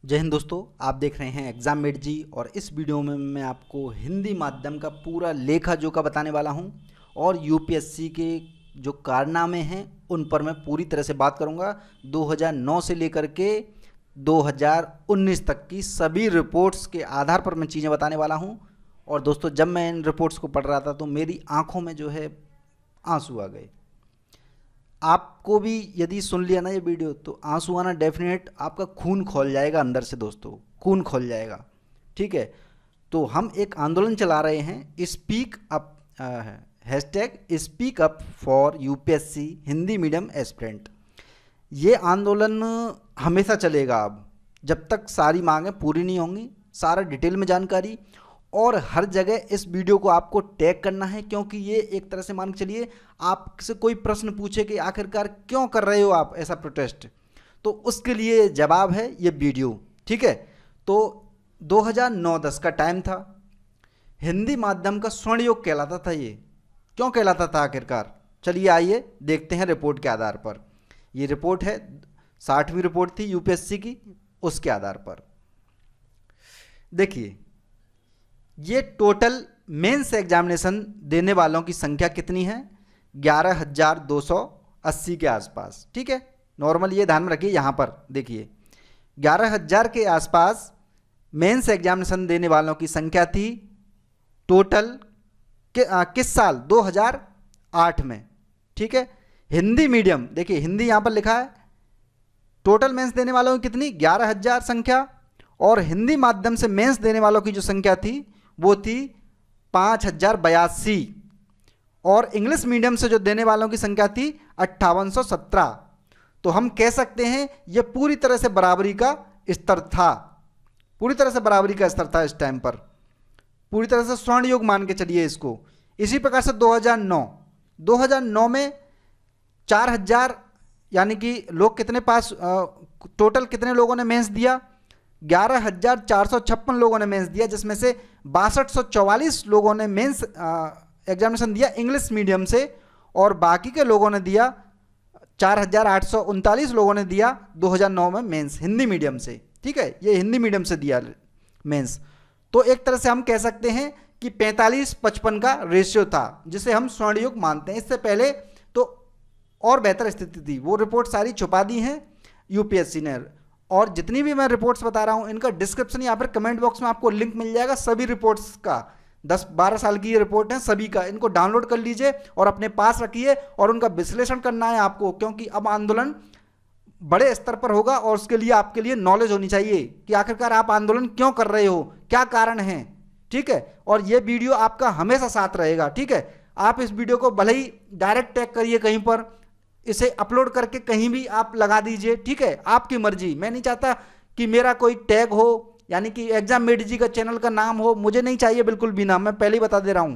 जय हिंद दोस्तों, आप देख रहे हैं एग्जाम मेट जी। और इस वीडियो में मैं आपको हिंदी माध्यम का पूरा लेखा जोखा बताने वाला हूं और यूपीएससी के जो कारनामे हैं उन पर मैं पूरी तरह से बात करूंगा। 2009 से लेकर के 2019 तक की सभी रिपोर्ट्स के आधार पर मैं चीज़ें बताने वाला हूं। और दोस्तों, जब मैं इन रिपोर्ट्स को पढ़ रहा था तो मेरी आंखों में जो है आंसू आ गए। आपको भी यदि सुन लिया ना ये वीडियो तो आंसू आना डेफिनेट, आपका खून खोल जाएगा अंदर से दोस्तों, खून खोल जाएगा। ठीक है, तो हम एक आंदोलन चला रहे हैं, speak up, hashtag speak up for UPSC Hindi medium aspirant. ये आंदोलन हमेशा चलेगा अब, जब तक सारी मांगें पूरी नहीं होंगी। सारा डिटेल में जानकारी और हर जगह इस वीडियो को आपको टैग करना है, क्योंकि ये एक तरह से मान के चलिए आपसे कोई प्रश्न पूछे कि आखिरकार क्यों कर रहे हो आप ऐसा प्रोटेस्ट, तो उसके लिए जवाब है ये वीडियो। ठीक है, तो 2009-10 का टाइम था, हिंदी माध्यम का स्वर्ण युग कहलाता था। ये क्यों कहलाता था आखिरकार, चलिए आइए देखते हैं रिपोर्ट के आधार पर। ये रिपोर्ट है, 60वीं रिपोर्ट थी यूपीएससी की, उसके आधार पर देखिए ये टोटल मेंस एग्जामिनेशन देने वालों की संख्या कितनी है, 11,280 के आसपास। ठीक है, नॉर्मल ये ध्यान में रखिए। यहाँ पर देखिए 11,000 के आसपास मेंस एग्जामिनेशन देने वालों की संख्या थी टोटल किस साल, 2008 में। ठीक है, हिंदी मीडियम देखिए, हिंदी यहाँ पर लिखा है, टोटल मेंस देने वालों की कितनी, 11,000 संख्या, और हिंदी माध्यम से मेंस देने वालों की जो संख्या थी वो थी 5,082, और इंग्लिश मीडियम से जो देने वालों की संख्या थी 5817। तो हम कह सकते हैं ये पूरी तरह से बराबरी का स्तर था, पूरी तरह से बराबरी का स्तर था इस टाइम पर, पूरी तरह से स्वर्ण युग मान के चलिए इसको। इसी प्रकार से 2009 में 4,000 यानी कि लोग कितने पास, टोटल कितने लोगों ने मेंस दिया, 11,456 लोगों ने मेंस दिया, जिसमें से 6244 लोगों ने मेंस एग्जामिनेशन दिया इंग्लिश मीडियम से, और बाकी के लोगों ने दिया 4,839 लोगों ने दिया 2009 में मेंस हिंदी मीडियम से। ठीक है, ये हिंदी मीडियम से दिया मेंस। तो एक तरह से हम कह सकते हैं कि 45-55 का रेशियो था, जिसे हम स्वर्ण युग मानते हैं। इससे पहले तो और बेहतर स्थिति थी, वो रिपोर्ट सारी छुपा दी हैं यूपीएससी ने। और जितनी भी मैं रिपोर्ट्स बता रहा हूं इनका डिस्क्रिप्शन या फिर कमेंट बॉक्स में आपको लिंक मिल जाएगा सभी रिपोर्ट्स का। 10-12 साल की ये रिपोर्ट है सभी का, इनको डाउनलोड कर लीजिए और अपने पास रखिए, और उनका विश्लेषण करना है आपको, क्योंकि अब आंदोलन बड़े स्तर पर होगा और उसके लिए आपके लिए नॉलेज होनी चाहिए कि आखिरकार आप आंदोलन क्यों कर रहे हो, क्या कारण है। ठीक है, और ये वीडियो आपका हमेशा साथ रहेगा। ठीक है, आप इस वीडियो को भले ही डायरेक्ट टैग करिए कहीं पर, इसे अपलोड करके कहीं भी आप लगा दीजिए। ठीक है, आपकी मर्जी, मैं नहीं चाहता कि मेरा कोई टैग हो, यानी कि एग्जाम मेट जी का चैनल का नाम हो, मुझे नहीं चाहिए बिल्कुल भी नाम, मैं पहले ही बता दे रहा हूं।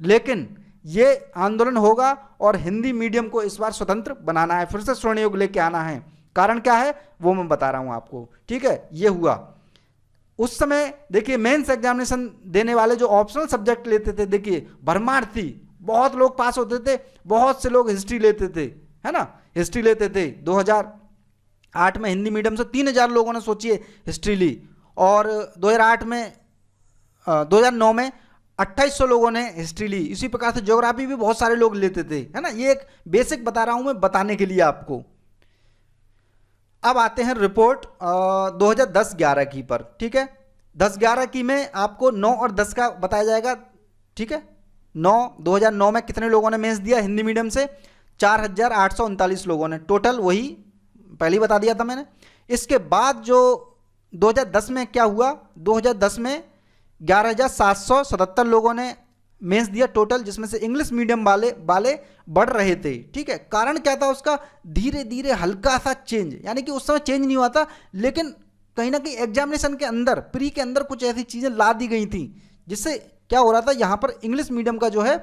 लेकिन ये आंदोलन होगा और हिंदी मीडियम को इस बार स्वतंत्र बनाना है, फिर से स्वर्ण युग लेके आना है। कारण क्या है वो मैं बता रहा हूं आपको। ठीक है, ये हुआ उस समय। देखिए मेंस एग्जामिनेशन देने वाले जो ऑप्शनल सब्जेक्ट लेते थे, देखिए भरमार थी, बहुत लोग पास होते थे, बहुत से लोग हिस्ट्री लेते थे, है ना, हिस्ट्री लेते थे। 2008 में हिंदी मीडियम से 3,000 लोगों ने सोचिए हिस्ट्री ली, और 2009 में 2,800 लोगों ने हिस्ट्री ली। इसी प्रकार से ज्योग्राफी भी बहुत सारे लोग लेते थे, है ना। ये एक बेसिक बता रहा हूं मैं बताने के लिए आपको। अब आते हैं रिपोर्ट 2010-11 की पर। ठीक है, 10-11 की में आपको 9 और 10 का बताया जाएगा। ठीक है, 2009 में कितने लोगों ने मेंस दिया हिंदी मीडियम से, 4,839 लोगों ने टोटल, वही पहले ही बता दिया था मैंने। इसके बाद जो 2010 में क्या हुआ, 2010 में 11,777 लोगों ने मेंस दिया टोटल, जिसमें से इंग्लिश मीडियम वाले बढ़ रहे थे। ठीक है, कारण क्या था उसका, धीरे धीरे हल्का सा चेंज, यानी कि उस समय चेंज नहीं हुआ था, लेकिन कहीं ना कहीं एग्जामिनेशन के अंदर, प्री के अंदर कुछ ऐसी चीजें ला दी गई थी, जिससे क्या हो रहा था, यहां पर इंग्लिश मीडियम का जो है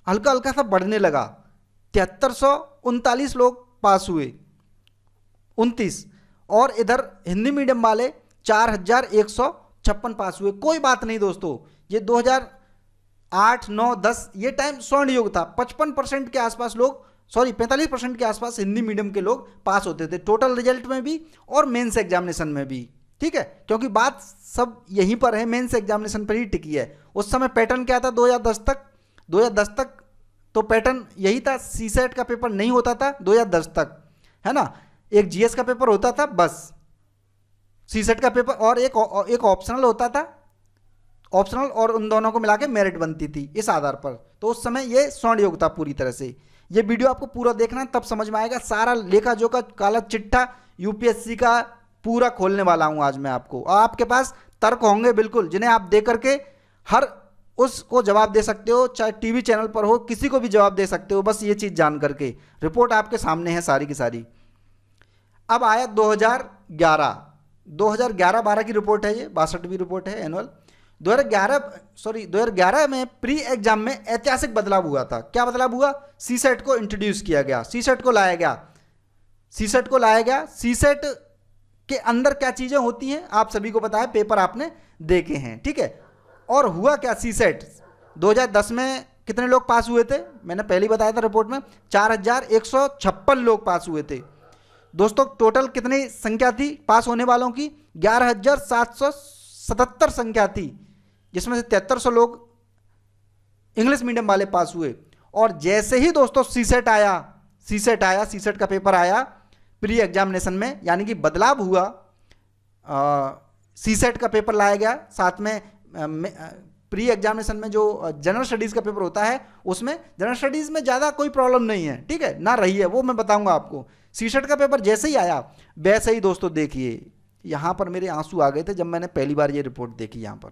हल्का हल्का सा बढ़ने लगा। 7,339 लोग पास हुए, 29, और इधर हिंदी मीडियम वाले 4,156 पास हुए। कोई बात नहीं दोस्तों, ये 2008, 9, 10 ये टाइम स्वर्ण युग था। 55% के आसपास लोग, सॉरी 45% के आसपास हिंदी मीडियम के लोग पास होते थे, टोटल रिजल्ट में भी और मेंस एग्जामिनेशन में भी। ठीक है, क्योंकि बात सब यहीं पर है, मेंस एग्जामिनेशन पर ही टिकी है। उस समय पैटर्न क्या था 2010 तक तो पैटर्न यही था, सीसेट का पेपर नहीं होता था 2010 तक, है ना। एक जीएस का पेपर होता था बस, सीसेट का पेपर और एक ऑप्शनल होता था, ऑप्शनल, और उन दोनों को मिला के मेरिट बनती थी इस आधार पर। तो उस समय ये स्वर्ण योग था पूरी तरह से। ये वीडियो आपको पूरा देखना है, तब समझ में आएगा सारा लेखा जोखा काला चिट्ठा यूपीएससी का पूरा खोलने वाला हूं आज मैं आपको। और आपके पास तर्क होंगे बिल्कुल, जिन्हें आप दे करके हर उसको जवाब दे सकते हो, चाहे टीवी चैनल पर हो, किसी को भी जवाब दे सकते हो, बस ये चीज़ जान करके। रिपोर्ट आपके सामने है सारी की सारी। अब आया 2011-12 की रिपोर्ट है, ये 62वीं रिपोर्ट है एनुअल। 2011 में प्री एग्जाम में ऐतिहासिक बदलाव हुआ था। क्या बदलाव हुआ? सीसेट को इंट्रोड्यूस किया गया, सीसेट को लाया गया। सीसेट के अंदर क्या चीजें होती हैं आप सभी को पता है, पेपर आपने देखे हैं, ठीक है। और हुआ क्या, सीसेट 2010 में कितने लोग पास हुए थे? मैंने पहले ही बताया था रिपोर्ट में, 4156 लोग पास हुए थे। दोस्तों टोटल कितनी संख्या थी पास होने वालों की? 11,777 संख्या थी, जिसमें से 7300 लोग इंग्लिश मीडियम वाले पास हुए। और जैसे ही दोस्तों सीसेट का पेपर आया प्री एग्जामिनेशन में, यानी कि बदलाव हुआ, सीसेट का पेपर लाया गया, साथ में प्री एग्जामिनेशन में जो जनरल स्टडीज़ का पेपर होता है, उसमें जनरल स्टडीज़ में ज़्यादा कोई प्रॉब्लम नहीं है, ठीक है ना, रही है वो मैं बताऊंगा आपको। सीसेट का पेपर जैसे ही आया वैसे ही दोस्तों देखिए, यहाँ पर मेरे आंसू आ गए थे जब मैंने पहली बार ये रिपोर्ट देखी। यहाँ पर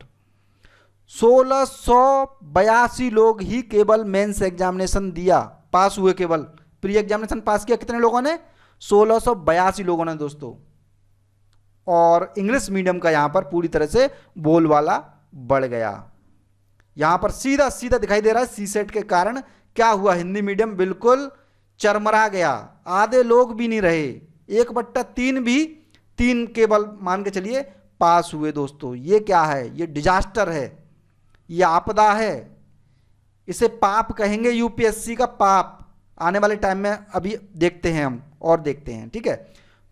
1682 लोग ही केवल मेंस एग्जामिनेशन दिया, पास हुए, केवल प्री एग्जामिनेशन पास किया कितने लोगों ने? 1682 लोगों ने दोस्तों। और इंग्लिश मीडियम का यहाँ पर पूरी तरह से बोलबाला बढ़ गया। यहाँ पर सीधा सीधा दिखाई दे रहा है सीसेट के कारण क्या हुआ, हिंदी मीडियम बिल्कुल चरमरा गया, आधे लोग भी नहीं रहे, 1/3 भी, 3 केवल मान के चलिए पास हुए। दोस्तों ये क्या है? ये डिजास्टर है, ये आपदा है, इसे पाप कहेंगे, यूपीएससी का पाप। आने वाले टाइम में अभी देखते हैं हम, और देखते हैं, ठीक है।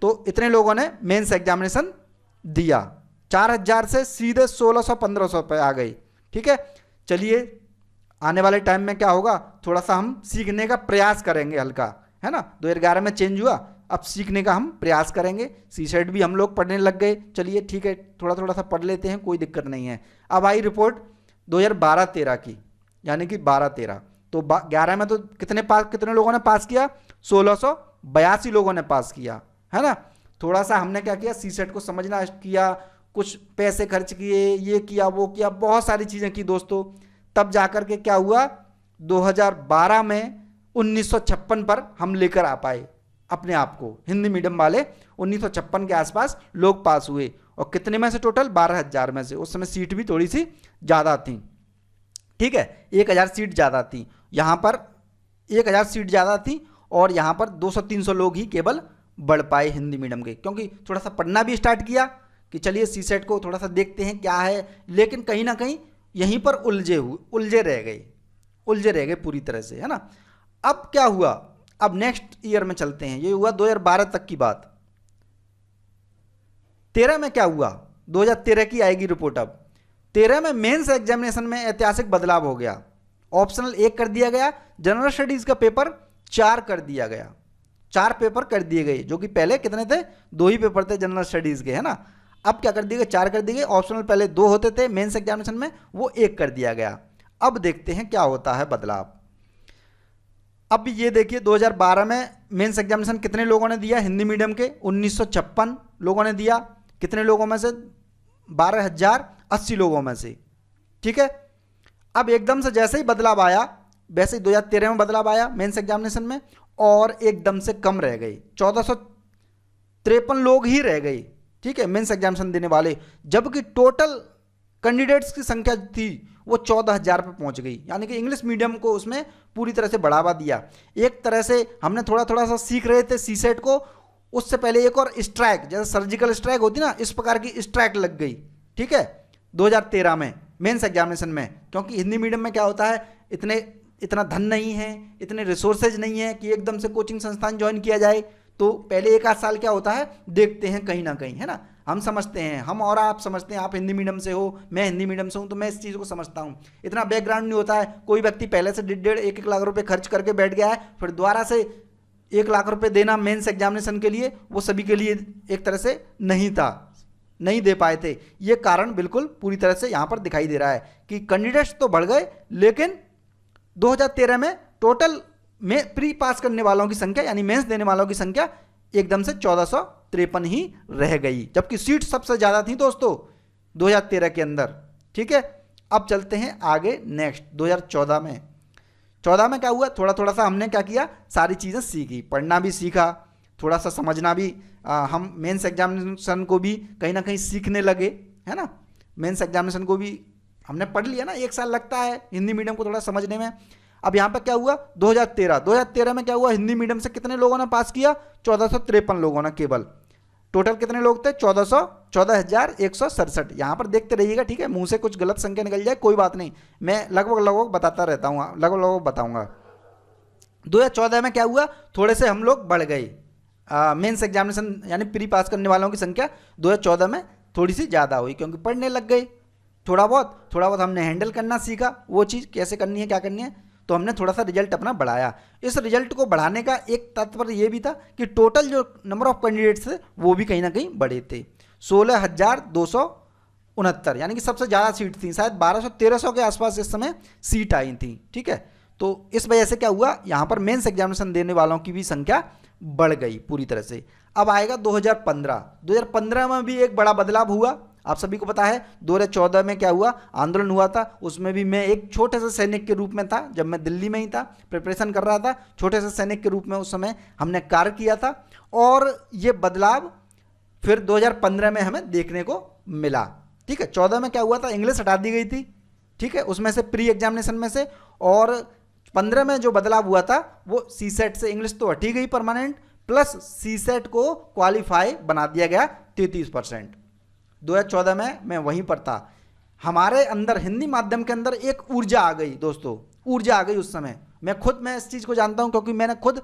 तो इतने लोगों ने मेंस एग्जामिनेशन दिया, 4000 से सीधे 1600-1500 पे आ गई, ठीक है। चलिए आने वाले टाइम में क्या होगा, थोड़ा सा हम सीखने का प्रयास करेंगे, हल्का, है ना। 2011 में चेंज हुआ, अब सीखने का हम प्रयास करेंगे। सीसेट भी हम लोग पढ़ने लग गए, चलिए ठीक है, थोड़ा थोड़ा सा पढ़ लेते हैं, कोई दिक्कत नहीं है। अब आई रिपोर्ट 2012-13 की, यानी कि 12-13। तो 11 में तो कितने लोगों ने पास किया? 1682 लोगों ने पास किया, है ना। थोड़ा सा हमने क्या किया, सीसेट को समझना किया, कुछ पैसे खर्च किए, ये किया वो किया, बहुत सारी चीज़ें की दोस्तों। तब जाकर के क्या हुआ, 2012 में 1956 पर हम लेकर आ पाए अपने आप को, हिंदी मीडियम वाले 1956 के आसपास लोग पास हुए। और कितने में से? टोटल 12,000 में से। उस समय सीट भी थोड़ी सी ज़्यादा थी, ठीक है, 1000 सीट ज़्यादा थी। यहाँ पर 1000 सीट ज़्यादा थी, और यहाँ पर 200-300 लोग ही केवल बढ़ पाए हिंदी मीडियम के, क्योंकि थोड़ा सा पढ़ना भी स्टार्ट किया कि चलिए सीसेट को थोड़ा सा देखते हैं क्या है, लेकिन कहीं ना कहीं यहीं पर उलझे रह गए पूरी तरह से, है ना। अब क्या हुआ, अब नेक्स्ट ईयर में चलते हैं, ये हुआ 2012 तक की बात। 13 में क्या हुआ, 2013 की आएगी रिपोर्ट। अब 13 में मेंस एग्जामिनेशन में ऐतिहासिक बदलाव हो गया, ऑप्शनल 1 कर दिया गया, जनरल स्टडीज का पेपर 4 कर दिया गया, 4 पेपर कर दिए गए, जो कि पहले कितने थे? 2 ही पेपर थे जनरल स्टडीज के, है ना। अब क्या कर दिए गए? 4 कर दिए गए। ऑप्शनल पहले 2 होते थे मेंस एग्जामिनेशन में, वो 1 कर दिया गया। अब देखते हैं क्या होता है बदलाव। अब ये देखिए 2012 में मेंस एग्जामिनेशन कितने लोगों ने दिया हिंदी मीडियम के? 1956 लोगों ने दिया। कितने लोगों में से? 12,080 लोगों में से, ठीक है। अब एकदम से जैसे ही बदलाव आया, वैसे ही 2013 में बदलाव आया मेंस एग्जामिनेशन में, और एकदम से कम रह गई, 1453 लोग ही रह गई, ठीक है, मेंस एग्जामिनेशन देने वाले, जबकि टोटल कैंडिडेट्स की संख्या थी वो 14,000 पे पहुंच गई। यानी कि इंग्लिश मीडियम को उसमें पूरी तरह से बढ़ावा दिया। एक तरह से हमने थोड़ा थोड़ा सा सीख रहे थे सीसेट को, उससे पहले एक और स्ट्राइक, जैसे सर्जिकल स्ट्राइक होती ना, इस प्रकार की स्ट्राइक लग गई, ठीक है, 2013 में मेंस एग्जामिनेशन में। क्योंकि हिंदी मीडियम में क्या होता है, इतना धन नहीं है, इतने रिसोर्सेज नहीं है कि एकदम से कोचिंग संस्थान ज्वाइन किया जाए। तो पहले 1 आध साल क्या होता है देखते हैं कहीं ना कहीं, है ना। हम समझते हैं, हम और आप समझते हैं, आप हिंदी मीडियम से हो, मैं हिंदी मीडियम से हूँ, तो मैं इस चीज़ को समझता हूँ। इतना बैकग्राउंड नहीं होता है। कोई व्यक्ति पहले से 1.5-1 लाख रुपए खर्च करके बैठ गया है, फिर दोबारा से 1 लाख रुपए देना मेंस एग्जामिनेशन के लिए, वो सभी के लिए एक तरह से नहीं था, नहीं दे पाए थे। ये कारण बिल्कुल पूरी तरह से यहाँ पर दिखाई दे रहा है कि कैंडिडेट्स तो बढ़ गए, लेकिन 2013 में टोटल में प्री पास करने वालों की संख्या यानी मेंस देने वालों की संख्या एकदम से 1453 ही रह गई, जबकि सीट सबसे ज़्यादा थी दोस्तों 2013 के अंदर। ठीक है, अब चलते हैं आगे नेक्स्ट 2014 में। 14 में क्या हुआ, थोड़ा थोड़ा सा हमने क्या किया, सारी चीज़ें सीखी, पढ़ना भी सीखा, थोड़ा सा समझना भी, हम मेंस एग्जामिनेशन को भी कहीं ना कहीं सीखने लगे, है ना। मेंस एग्जामिनेशन को भी हमने पढ़ लिया ना, 1 साल लगता है हिंदी मीडियम को थोड़ा समझने में। अब यहाँ पर क्या हुआ, 2013 में क्या हुआ, हिंदी मीडियम से कितने लोगों ने पास किया, 1453 लोगों ने केवल। टोटल कितने लोग थे, 14,167। यहाँ पर देखते रहिएगा, ठीक है, मुंह से कुछ गलत संख्या निकल जाए कोई बात नहीं, मैं लगभग बताता रहता हूँ, लगभग बताऊँगा। 2014 में क्या हुआ, थोड़े से हम लोग बढ़ गए, मेंस एग्जामिनेशन यानी प्री पास करने वालों की संख्या 2014 में थोड़ी सी ज़्यादा हुई, क्योंकि पढ़ने लग गए, थोड़ा बहुत हमने हैंडल करना सीखा, वो चीज़ कैसे करनी है, क्या करनी है, तो हमने थोड़ा सा रिजल्ट अपना बढ़ाया। इस रिजल्ट को बढ़ाने का एक तात्पर्य ये भी था कि टोटल जो नंबर ऑफ कैंडिडेट्स थे वो भी कहीं ना कहीं बढ़े थे, 16,269, यानी कि सबसे ज़्यादा सीट थी, शायद 1200-1300 के आसपास इस समय सीट आई थी। ठीक है, तो इस वजह से क्या हुआ, यहाँ पर मेंस एग्जामिनेशन देने वालों की भी संख्या बढ़ गई पूरी तरह से। अब आएगा 2015 में भी एक बड़ा बदलाव हुआ, आप सभी को पता है। 2014 में क्या हुआ, आंदोलन हुआ था, उसमें भी मैं एक छोटे से सैनिक के रूप में था, जब मैं दिल्ली में ही था, प्रिपरेशन कर रहा था, छोटे से सैनिक के रूप में उस समय हमने कार्य किया था। और ये बदलाव फिर 2015 में हमें देखने को मिला। ठीक है, 14 में क्या हुआ था, इंग्लिश हटा दी गई थी, ठीक है, उसमें से प्री एग्जामिनेशन में से, और 15 में जो बदलाव हुआ था वो सीसेट से इंग्लिश तो हटी गई परमानेंट, प्लस सीसेट को क्वालिफाई बना दिया गया 33%। 2014 में मैं वहीं पर था, हमारे अंदर हिंदी माध्यम के अंदर एक ऊर्जा आ गई दोस्तों, ऊर्जा आ गई उस समय। मैं इस चीज़ को जानता हूं, क्योंकि मैंने खुद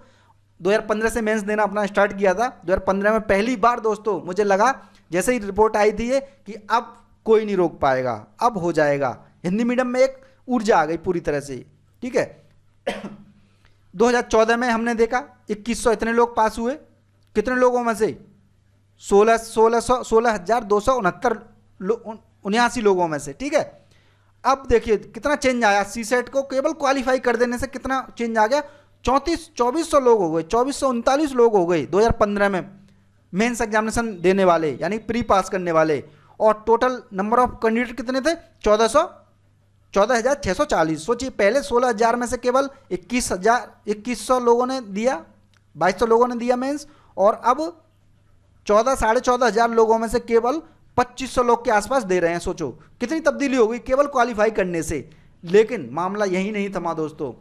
2015 से मेंस देना अपना स्टार्ट किया था। 2015 में पहली बार दोस्तों मुझे लगा, जैसे ही रिपोर्ट आई थी ये, कि अब कोई नहीं रोक पाएगा, अब हो जाएगा। हिंदी मीडियम में एक ऊर्जा आ गई पूरी तरह से। ठीक है, 2014 में हमने देखा 2100 इतने लोग पास हुए, कितने लोगों में से 16,269 लोगों में से। ठीक है, अब देखिए कितना चेंज आया, सीसेट को केवल क्वालिफाई कर देने से कितना चेंज आ गया, 2400 लोग हो गए, 2439 लोग हो गए 2015 में मेंस एग्जामिनेशन देने वाले, यानी प्री पास करने वाले। और टोटल नंबर ऑफ कैंडिडेट कितने थे, 14,640। सोचिए, पहले 16,000 में से केवल 2100 लोगों ने दिया, 2200 लोगों ने दिया मेंस, और अब 14,500 लोगों में से केवल 2500 लोग के आसपास दे रहे हैं। सोचो कितनी तब्दीली हो गई केवल क्वालिफाई करने से। लेकिन मामला यही नहीं थमा दोस्तों,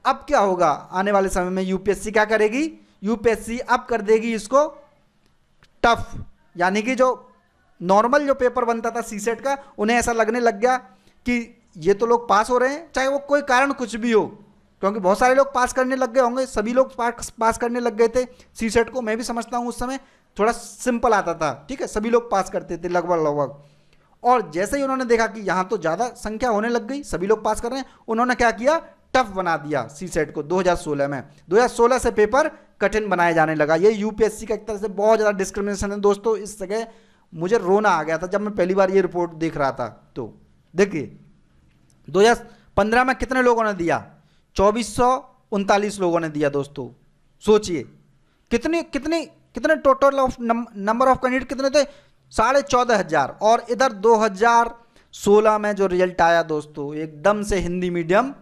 अब क्या होगा आने वाले समय में, यूपीएससी क्या करेगी, यूपीएससी अब कर देगी इसको टफ, यानी कि जो नॉर्मल जो पेपर बनता था सीसेट का, उन्हें ऐसा लगने लग गया कि ये तो लोग पास हो रहे हैं, चाहे वो कोई कारण कुछ भी हो, क्योंकि बहुत सारे लोग पास करने लग गए होंगे, सभी लोग पास करने लग गए थे सीसेट को। मैं भी समझता हूँ उस समय थोड़ा सिंपल आता था, ठीक है, सभी लोग पास करते थे लगभग। और जैसे ही उन्होंने देखा कि यहाँ तो ज़्यादा संख्या होने लग गई, सभी लोग पास कर रहे हैं, उन्होंने क्या किया, टफ बना दिया सीसेट को 2016 में। 2016 से पेपर कठिन बनाया जाने लगा। ये यूपीएससी का एक तरह से बहुत ज़्यादा डिस्क्रिमिनेशन है दोस्तों। इस जगह मुझे रोना आ गया था जब मैं पहली बार ये रिपोर्ट देख रहा था। तो देखिए 2015 में कितने लोगों ने दिया, 2439 लोगों ने दिया दोस्तों। सोचिए कितने total of number of candidate कितने थे, 14,500। और इधर 2016 में जो रिजल्ट आया दोस्तों, एकदम से हिंदी मीडियम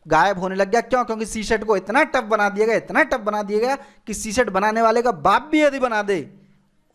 गायब होने लग गया। क्यों? क्योंकि सीसेट को इतना टफ बना दिया गया, इतना टफ बना दिया गया कि सीसेट बनाने वाले का बाप भी यदि बना दे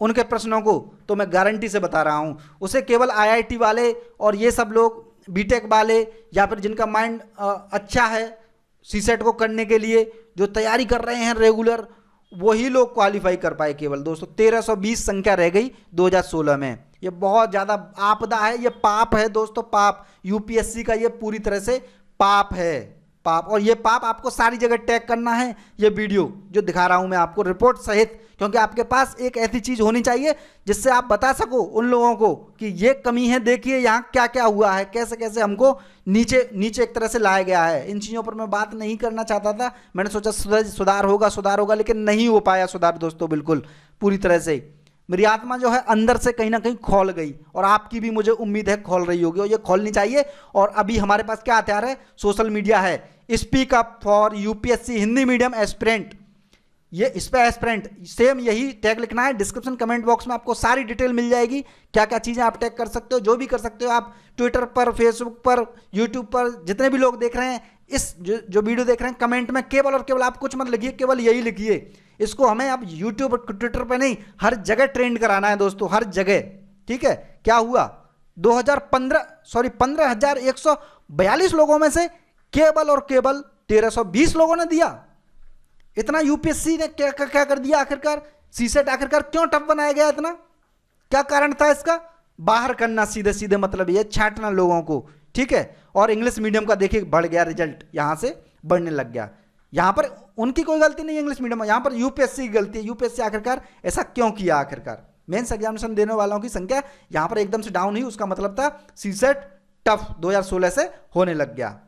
उनके प्रश्नों को, तो मैं गारंटी से बता रहा हूं, उसे केवल आईआईटी वाले और ये सब लोग बीटेक वाले, या फिर जिनका माइंड अच्छा है सीसेट को करने के लिए, जो तैयारी कर रहे हैं रेगुलर, वही लोग क्वालिफाई कर पाए केवल। दोस्तों 1320 संख्या रह गई 2016 में। ये बहुत ज़्यादा आपदा है, ये पाप है दोस्तों, पाप। यूपीएससी का ये पूरी तरह से पाप है, पाप, और ये पाप आपको सारी जगह टैग करना है। ये वीडियो जो दिखा रहा हूं मैं आपको रिपोर्ट सहित, क्योंकि आपके पास एक ऐसी चीज होनी चाहिए जिससे आप बता सको उन लोगों को कि ये कमी है, देखिए यहाँ क्या क्या हुआ है, कैसे कैसे हमको नीचे नीचे एक तरह से लाया गया है। इन चीज़ों पर मैं बात नहीं करना चाहता था, मैंने सोचा सुधार होगा, लेकिन नहीं हो पाया सुधार दोस्तों, बिल्कुल पूरी तरह से। मेरी आत्मा जो है अंदर से कहीं ना कहीं खोल गई, और आपकी भी मुझे उम्मीद है खोल रही होगी, और ये खोलनी चाहिए। और अभी हमारे पास क्या हथियार है? सोशल मीडिया है। Speak up for UPSC Hindi medium aspirant, ये इस पे एस्पिरेंट सेम यही टैग लिखना है। डिस्क्रिप्शन कमेंट बॉक्स में आपको सारी डिटेल मिल जाएगी, क्या क्या चीज़ें आप टैग कर सकते हो, जो भी कर सकते हो आप। ट्विटर पर, फेसबुक पर, यूट्यूब पर, जितने भी लोग देख रहे हैं इस जो वीडियो देख रहे हैं, कमेंट में केवल और केवल आप कुछ मत लिखिए, केवल यही लिखिए। इसको हमें अब यूट्यूब और ट्विटर पर नहीं, हर जगह ट्रेंड कराना है दोस्तों, हर जगह। ठीक है, क्या हुआ 15,142 लोगों में से केवल और केवल 1320 लोगों ने दिया। इतना यूपीएससी ने क्या क्या कर दिया आखिरकार? सीसेट आखिरकार क्यों टफ बनाया गया इतना? क्या कारण था इसका? बाहर करना, सीधे सीधे मतलब ये छांटना लोगों को। ठीक है, और इंग्लिश मीडियम का देखिए बढ़ गया रिजल्ट, यहां से बढ़ने लग गया। यहां पर उनकी कोई गलती नहीं है इंग्लिश मीडियम में, यहां पर यूपीएससी की गलती है। यूपीएससी आखिरकार ऐसा क्यों किया? आखिरकार मेंस एग्जामिनेशन देने वालों की संख्या यहां पर एकदम से डाउन हुई, उसका मतलब था सीसेट टफ 2016 से होने लग गया।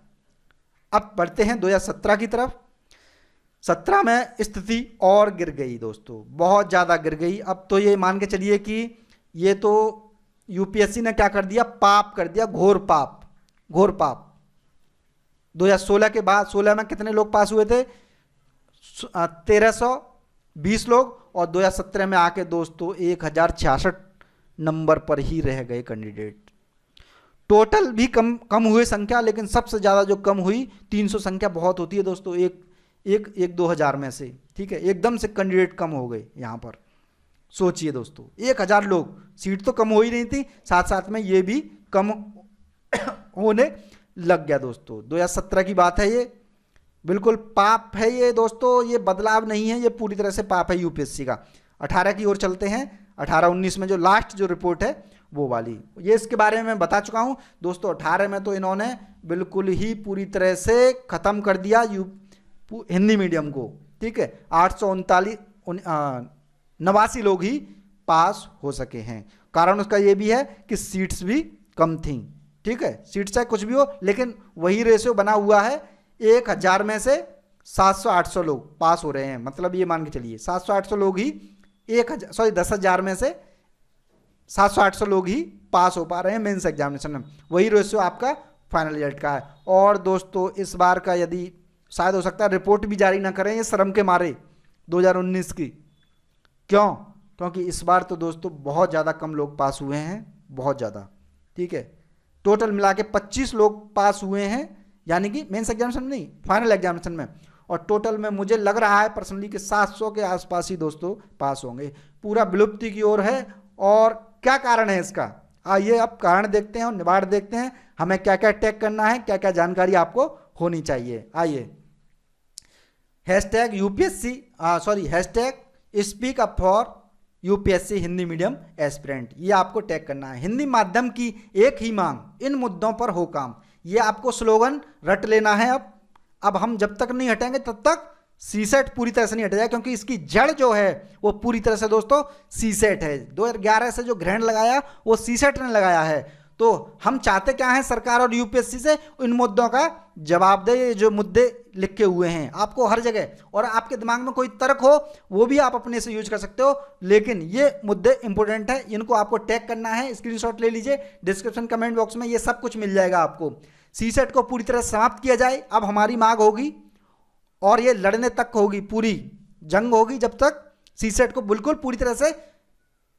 अब बढ़ते हैं 2017 की तरफ। 17 में स्थिति और गिर गई दोस्तों, बहुत ज़्यादा गिर गई। अब तो ये मान के चलिए कि ये तो यूपीएससी ने क्या कर दिया? पाप कर दिया, घोर पाप, घोर पाप। 2016 के बाद 16 में कितने लोग पास हुए थे? 1320 लोग, और 2017 में आके दोस्तों 1066 नंबर पर ही रह गए कैंडिडेट। टोटल भी कम हुए संख्या, लेकिन सबसे ज़्यादा जो कम हुई 300 संख्या बहुत होती है दोस्तों, एक 2000 में से। ठीक है, एकदम से कैंडिडेट कम हो गए यहाँ पर। सोचिए दोस्तों, 1000 लोग, सीट तो कम हो ही नहीं थी, साथ साथ में ये भी कम होने लग गया दोस्तों। 2017 की बात है, ये बिल्कुल पाप है ये दोस्तों, ये बदलाव नहीं है, ये पूरी तरह से पाप है यूपीएससी का। 18 की ओर चलते हैं। 18-19 में जो लास्ट जो रिपोर्ट है वो वाली, ये इसके बारे में मैं बता चुका हूँ दोस्तों। 18 में तो इन्होंने बिल्कुल ही पूरी तरह से खत्म कर दिया हिंदी मीडियम को। ठीक है, 889 लोग ही पास हो सके हैं। कारण उसका ये भी है कि सीट्स भी कम थी। ठीक है, सीट्स चाहे कुछ भी हो, लेकिन वही रेशियो बना हुआ है, 1000 में से 700-800 लोग पास हो रहे हैं। मतलब ये मान के चलिए 700-800 लोग ही 10,000 में से 700-800 लोग ही पास हो पा रहे हैं मेंस एग्जामिनेशन में। वही रेशियो आपका फाइनल रिजल्ट का है। और दोस्तों इस बार का यदि शायद हो सकता है रिपोर्ट भी जारी ना करें ये शर्म के मारे 2019 की। क्यों? क्योंकि इस बार तो दोस्तों बहुत ज़्यादा कम लोग पास हुए हैं, बहुत ज़्यादा। ठीक है, टोटल मिला के 25 लोग पास हुए हैं, यानी कि मेंस एग्जामिनेशन में नहीं, फाइनल एग्जामिनेशन में। और टोटल में मुझे लग रहा है पर्सनली कि 700 के आसपास ही दोस्तों पास होंगे। पूरा विलुप्ति की ओर है। और क्या कारण है इसका? आइए अब कारण देखते हैं और निवाड़ देखते हैं, हमें क्या क्या टैग करना है, क्या क्या जानकारी आपको होनी चाहिए। आइए, hashtag UPSC hashtag speak up for UPSC Hindi medium aspirant, ये आपको टैग करना है। हिंदी माध्यम की एक ही मांग, इन मुद्दों पर हो काम, ये आपको स्लोगन रट लेना है। अब हम जब तक नहीं हटेंगे तब तक सीसेट पूरी तरह से नहीं हटेगा, क्योंकि इसकी जड़ जो है वो पूरी तरह से दोस्तों सीसेट है। 2011 से जो ग्रहण लगाया वो सीसेट ने लगाया है। तो हम चाहते क्या हैं? सरकार और यूपीएससी से इन मुद्दों का जवाब दे। ये जो मुद्दे लिखे हुए हैं आपको हर जगह, और आपके दिमाग में कोई तर्क हो वो भी आप अपने से यूज कर सकते हो, लेकिन ये मुद्दे इंपॉर्टेंट है, इनको आपको टैग करना है। स्क्रीनशॉट ले लीजिए, डिस्क्रिप्शन कमेंट बॉक्स में ये सब कुछ मिल जाएगा आपको। सीसेट को पूरी तरह समाप्त किया जाए, अब हमारी मांग होगी, और ये लड़ने तक होगी, पूरी जंग होगी जब तक सीसेट को बिल्कुल पूरी तरह से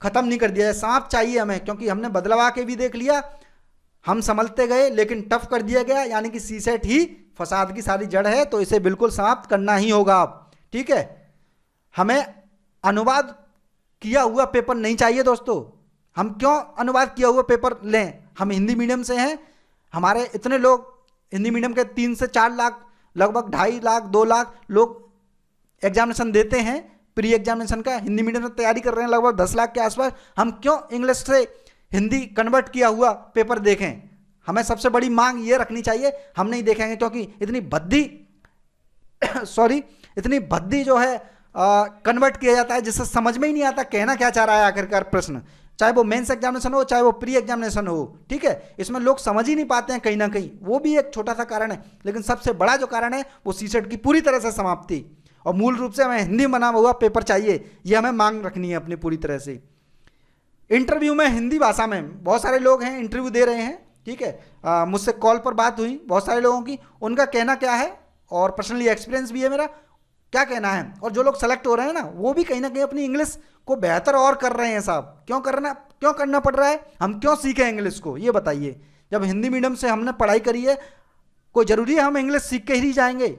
खत्म नहीं कर दिया जाए। समाप्त चाहिए हमें, क्योंकि हमने बदलवा के भी देख लिया, हम संभलते गए लेकिन टफ कर दिया गया, यानी कि सीसेट ही फसाद की सारी जड़ है। तो इसे बिल्कुल समाप्त करना ही होगा अब। ठीक है, हमें अनुवाद किया हुआ पेपर नहीं चाहिए दोस्तों। हम क्यों अनुवाद किया हुआ पेपर लें? हम हिंदी मीडियम से हैं, हमारे इतने लोग हिंदी मीडियम के 3 से 4 लाख, लगभग 2.5 लाख 2 लाख लोग एग्जामिनेशन देते हैं प्री एग्जामिनेशन का, हिंदी मीडियम में तैयारी कर रहे हैं लगभग 10 लाख के आसपास। हम क्यों इंग्लिश से हिंदी कन्वर्ट किया हुआ पेपर देखें? हमें सबसे बड़ी मांग ये रखनी चाहिए, हम नहीं देखेंगे क्योंकि इतनी भद्दी सॉरी इतनी भद्दी जो है कन्वर्ट किया जाता है जिससे समझ में ही नहीं आता कहना क्या चाह रहा है आखिरकार प्रश्न, चाहे वो मेंस एग्जामिनेशन हो चाहे वो प्री एग्जामिनेशन हो। ठीक है, इसमें लोग समझ ही नहीं पाते हैं कहीं ना कहीं, वो भी एक छोटा सा कारण है, लेकिन सबसे बड़ा जो कारण है वो सीसेट की पूरी तरह से समाप्ति, और मूल रूप से हमें हिंदी बना हुआ पेपर चाहिए, ये हमें मांग रखनी है अपनी पूरी तरह से। इंटरव्यू में हिंदी भाषा में बहुत सारे लोग हैं इंटरव्यू दे रहे हैं। ठीक है, मुझसे कॉल पर बात हुई बहुत सारे लोगों की, उनका कहना क्या है, और पर्सनली एक्सपीरियंस भी है मेरा, क्या कहना है। और जो लोग सेलेक्ट हो रहे हैं ना वो भी कहीं ना कहीं अपनी इंग्लिश को बेहतर और कर रहे हैं साहब। क्यों करना पड़ रहा है, हम क्यों सीखें इंग्लिश को, ये बताइए। जब हिंदी मीडियम से हमने पढ़ाई करी है, कोई ज़रूरी है हम इंग्लिश सीख के ही जाएंगे?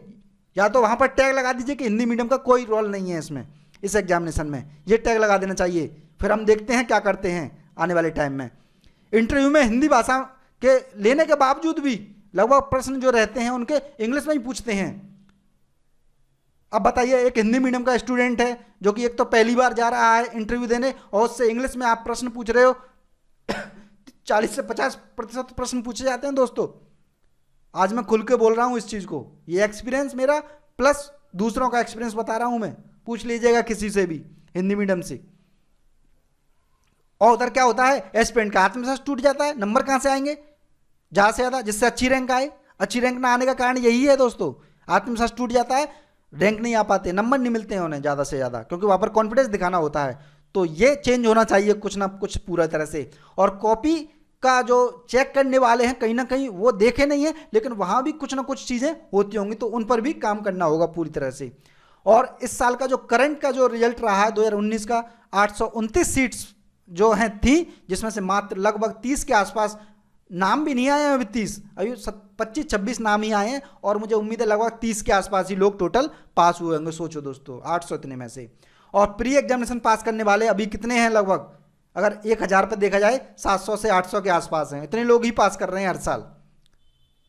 या तो वहाँ पर टैग लगा दीजिए कि हिंदी मीडियम का कोई रोल नहीं है इसमें, इस एग्जामिनेशन में, ये टैग लगा देना चाहिए, फिर हम देखते हैं क्या करते हैं आने वाले टाइम में। इंटरव्यू में हिंदी भाषा के लेने के बावजूद भी लगभग प्रश्न जो रहते हैं उनके इंग्लिश में ही पूछते हैं। अब बताइए, एक हिंदी मीडियम का स्टूडेंट है जो कि एक तो पहली बार जा रहा है इंटरव्यू देने, और उससे इंग्लिश में आप प्रश्न पूछ रहे हो 40 से 50% प्रश्न पूछे जाते हैं दोस्तों। आज मैं खुल के बोल रहा हूं इस चीज को, ये एक्सपीरियंस मेरा प्लस दूसरों का एक्सपीरियंस बता रहा हूं मैं, पूछ लीजिएगा किसी से भी हिंदी मीडियम से। और उधर क्या होता है, एस्पिरेंट का आत्मविश्वास टूट जाता है, नंबर कहां से आएंगे ज्यादा से ज्यादा, जिससे अच्छी रैंक आए। अच्छी रैंक ना आने का कारण यही है दोस्तों, आत्मविश्वास टूट जाता है, रैंक नहीं आ पाते, नंबर नहीं मिलते हैं उन्हें ज़्यादा से ज़्यादा, क्योंकि वहाँ पर कॉन्फिडेंस दिखाना होता है। तो ये चेंज होना चाहिए कुछ ना कुछ पूरा तरह से। और कॉपी का जो चेक करने वाले हैं कहीं ना कहीं वो देखे नहीं है, लेकिन वहाँ भी कुछ ना कुछ चीज़ें होती होंगी, तो उन पर भी काम करना होगा पूरी तरह से। और इस साल का जो करंट का जो रिजल्ट रहा है 2019 का, 829 सीट्स जो हैं थी, जिसमें से मात्र लगभग 30 के आसपास, नाम भी नहीं आए हैं अभी 30, अभी 25-26 नाम ही आए हैं, और मुझे उम्मीद है लगभग 30 के आसपास ही लोग टोटल पास हुए होंगे। सोचो दोस्तों, 800 इतने में से। और प्री एग्जामिनेशन पास करने वाले अभी कितने हैं, लगभग अगर 1000 पर देखा जाए 700 से 800 के आसपास हैं, इतने लोग ही पास कर रहे हैं हर साल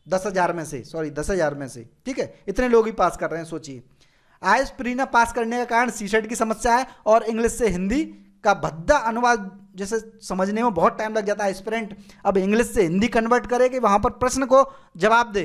10,000 में से, सॉरी 10,000 में से। ठीक है, इतने लोग ही पास कर रहे हैं, सोचिए। आईएएस प्री न पास करने का कारण सीसेट की समस्या है, और इंग्लिश से हिंदी का भद्दा अनुवाद जैसे समझने में बहुत टाइम लग जाता है। एस्पिरेंट अब इंग्लिश से हिंदी कन्वर्ट करे कि वहां पर प्रश्न को जवाब दे।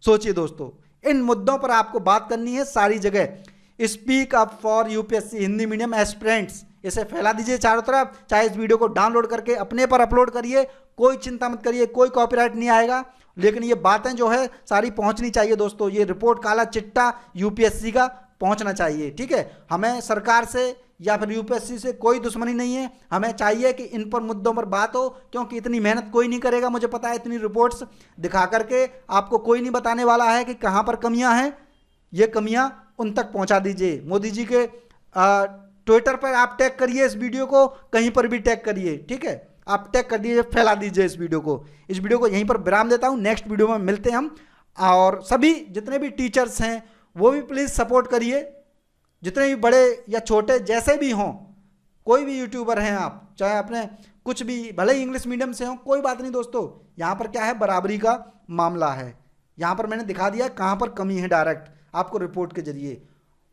सोचिए दोस्तों, इन मुद्दों पर आपको बात करनी है सारी जगह। Speak up for UPSC Hindi medium aspirants, इसे फैला दीजिए चारों तरफ। चाहे इस वीडियो को डाउनलोड करके अपने पर अपलोड करिए, कोई चिंता मत करिए, कोई कॉपीराइट नहीं आएगा, लेकिन ये बातें जो है सारी पहुंचनी चाहिए दोस्तों। ये रिपोर्ट काला चिट्टा यूपीएससी का पहुंचना चाहिए। ठीक है, हमें सरकार से या फिर यूपीएससी से कोई दुश्मनी नहीं है, हमें चाहिए कि इन पर मुद्दों पर बात हो, क्योंकि इतनी मेहनत कोई नहीं करेगा, मुझे पता है। इतनी रिपोर्ट्स दिखा करके आपको कोई नहीं बताने वाला है कि कहाँ पर कमियां हैं। ये कमियां उन तक पहुंचा दीजिए। मोदी जी के ट्विटर पर आप टैग करिए इस वीडियो को, कहीं पर भी टैग करिए। ठीक है, आप टैग कर दीजिए, फैला दीजिए इस वीडियो को। इस वीडियो को यहीं पर विराम देता हूँ, नेक्स्ट वीडियो में मिलते हैं हम। और सभी जितने भी टीचर्स हैं वो भी प्लीज़ सपोर्ट करिए, जितने भी बड़े या छोटे जैसे भी हों, कोई भी यूट्यूबर हैं आप, चाहे अपने कुछ भी भले ही इंग्लिश मीडियम से हों, कोई बात नहीं दोस्तों। यहाँ पर क्या है, बराबरी का मामला है। यहाँ पर मैंने दिखा दिया कहाँ पर कमी है डायरेक्ट आपको रिपोर्ट के जरिए।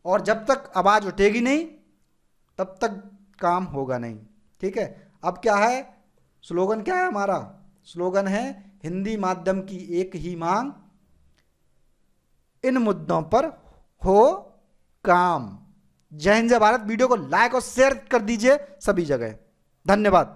और जब तक आवाज़ उठेगी नहीं तब तक काम होगा नहीं। ठीक है, अब क्या है स्लोगन, क्या है हमारा स्लोगन है, हिंदी माध्यम की एक ही मांग, इन मुद्दों पर हो काम। जय हिंद जय भारत। वीडियो को लाइक और शेयर कर दीजिए सभी जगह। धन्यवाद।